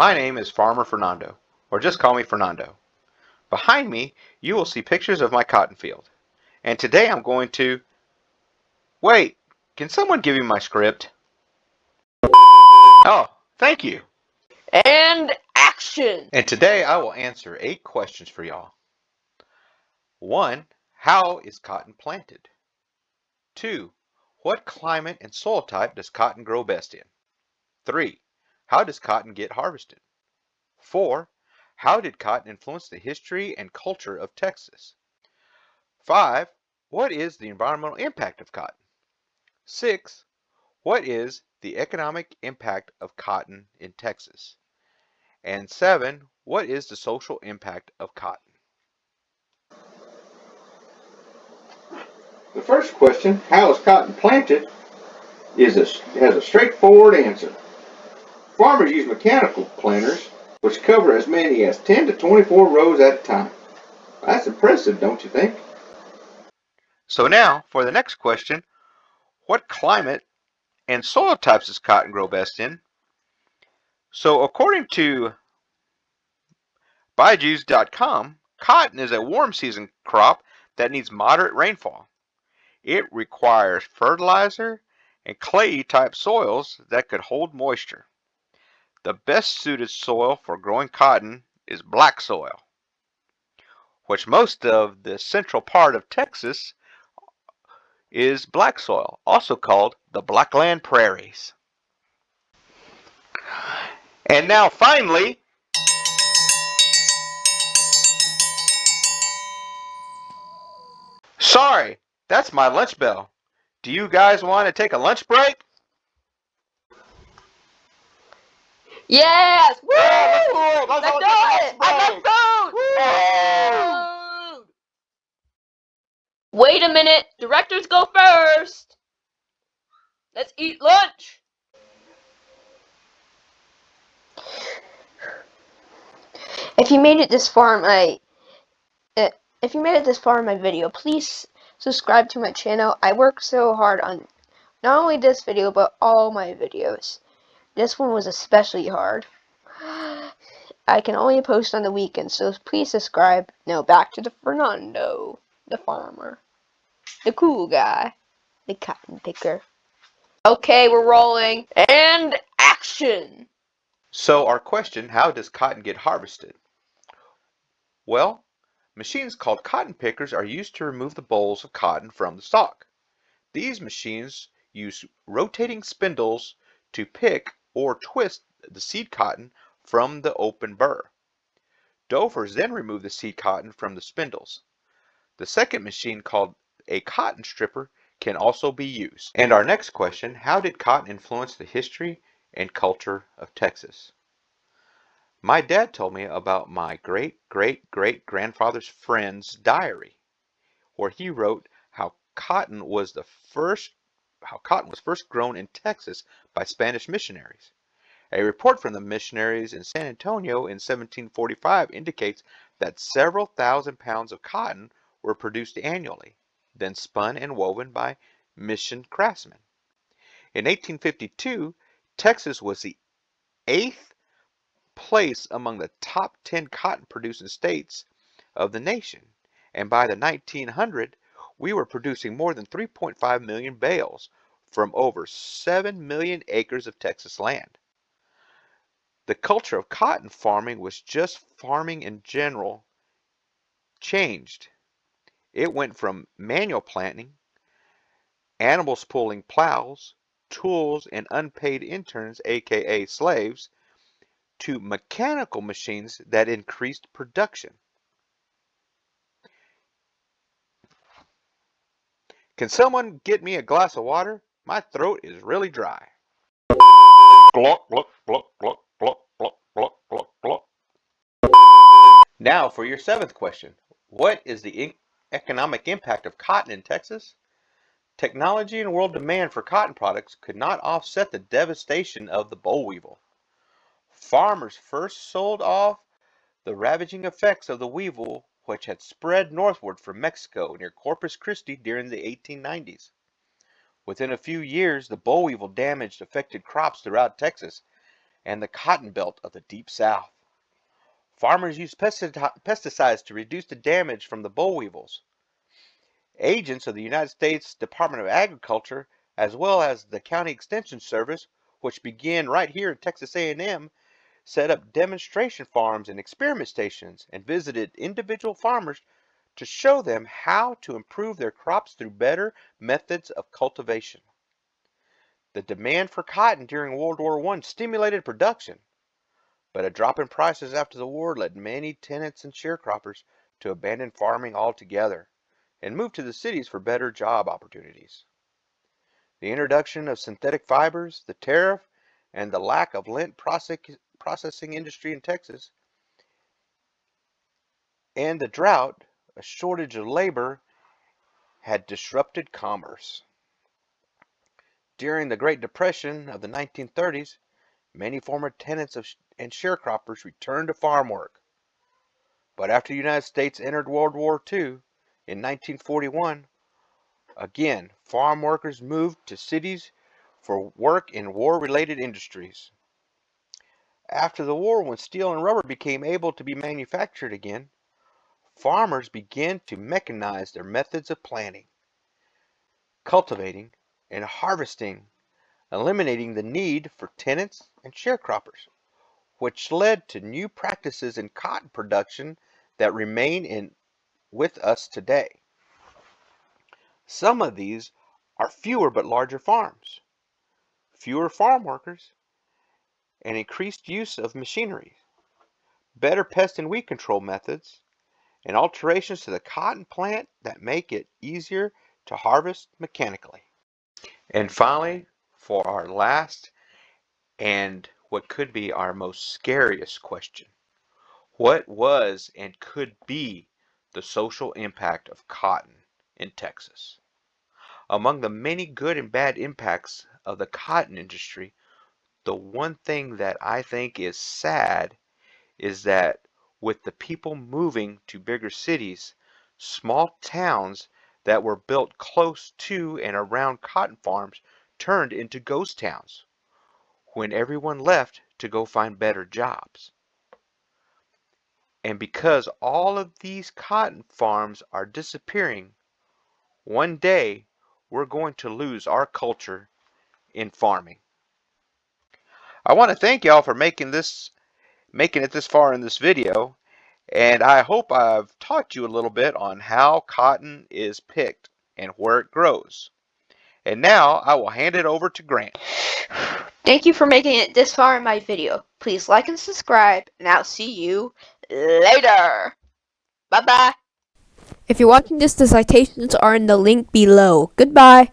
My name is Farmer Fernando, or just call me Fernando. Behind me, you will see pictures of my cotton field. And today I'm going to... Wait, can someone give me my script? Oh, thank you. And action! And today I will answer 8 questions for y'all. 1. How is cotton planted? 2. What climate and soil type does cotton grow best in? 3. How does cotton get harvested? 4. How did cotton influence the history and culture of Texas? 5. What is the environmental impact of cotton? 6. What is the economic impact of cotton in Texas? And 7. What is the social impact of cotton? The first question, how is cotton planted, has a straightforward answer. Farmers use mechanical planters, which cover as many as 10 to 24 rows at a time. That's impressive, don't you think? So now, for the next question, what climate and soil types does cotton grow best in? So according to Byju's.com, cotton is a warm season crop that needs moderate rainfall. It requires fertilizer and clayey type soils that could hold moisture. The best suited soil for growing cotton is black soil, which most of the central part of Texas is black soil, also called the Blackland Prairies. And now finally, sorry, that's my lunch bell. Do you guys want to take a lunch break? Yes! Woo! Yeah, let's do it! Let's do it! I got food! Food! Wait a minute! Directors go first! Let's eat lunch! If you made it this far in my video, please subscribe to my channel. I work so hard on not only this video, but all my videos. This one was especially hard. I can only post on the weekends, so please subscribe. Now back to the Fernando, the farmer, the cool guy, the cotton picker. Okay, we're rolling. And action! So our question, how does cotton get harvested? Well, machines called cotton pickers are used to remove the bolls of cotton from the stalk. These machines use rotating spindles to pick or twist the seed cotton from the open burr. Dovers then remove the seed cotton from the spindles. The second machine, called a cotton stripper, can also be used. And our next question, how did cotton influence the history and culture of Texas? My dad told me about my great-great-great-grandfather's friend's diary, where he wrote how cotton was first grown in Texas by Spanish missionaries. A report from the missionaries in San Antonio in 1745 indicates that several thousand pounds of cotton were produced annually, then spun and woven by mission craftsmen. In 1852, Texas was the 8th place among the top 10 cotton producing states of the nation, and by the 1900 we were producing more than 3.5 million bales from over 7 million acres of Texas land. The culture of cotton farming was just farming in general changed. It went from manual planting, animals pulling plows, tools, and unpaid interns, aka slaves, to mechanical machines that increased production. Can someone get me a glass of water? My throat is really dry. Gluck, gluck, gluck, gluck, gluck, gluck, gluck, gluck, gluck. Now for your 7th question. What is the economic impact of cotton in Texas? Technology and world demand for cotton products could not offset the devastation of the boll weevil. Farmers first sold off the ravaging effects of the weevil, which had spread northward from Mexico near Corpus Christi during the 1890s. Within a few years, the boll weevil damaged affected crops throughout Texas, and the cotton belt of the Deep South. Farmers used pesticides to reduce the damage from the boll weevils. Agents of the United States Department of Agriculture, as well as the County Extension Service, which began right here at Texas A&M, set up demonstration farms and experiment stations and visited individual farmers to show them how to improve their crops through better methods of cultivation. The demand for cotton during World War I stimulated production, but a drop in prices after the war led many tenants and sharecroppers to abandon farming altogether and move to the cities for better job opportunities. The introduction of synthetic fibers, the tariff, and the lack of lint processing industry in Texas, and the drought, a shortage of labor, had disrupted commerce. During the Great Depression of the 1930s, many former tenants and sharecroppers returned to farm work. But after the United States entered World War II in 1941, again, farm workers moved to cities for work in war-related industries. After the war, when steel and rubber became able to be manufactured again, farmers began to mechanize their methods of planting, cultivating, and harvesting, eliminating the need for tenants and sharecroppers, which led to new practices in cotton production that remain with us today. Some of these are fewer but larger farms, fewer farm workers, and increased use of machinery, better pest and weed control methods, and alterations to the cotton plant that make it easier to harvest mechanically. And finally, for our last and what could be our most scariest question, what was and could be the social impact of cotton in Texas? Among the many good and bad impacts of the cotton industry, the one thing that I think is sad is that with the people moving to bigger cities, small towns that were built close to and around cotton farms turned into ghost towns when everyone left to go find better jobs. And because all of these cotton farms are disappearing, one day we're going to lose our culture in farming. I want to thank y'all for making it this far in this video, and I hope I've taught you a little bit on how cotton is picked and where it grows. And now I will hand it over to Grant. Thank you for making it this far in my video. Please like and subscribe, and I'll see you later. Bye-bye. If you're watching this, the citations are in the link below. Goodbye.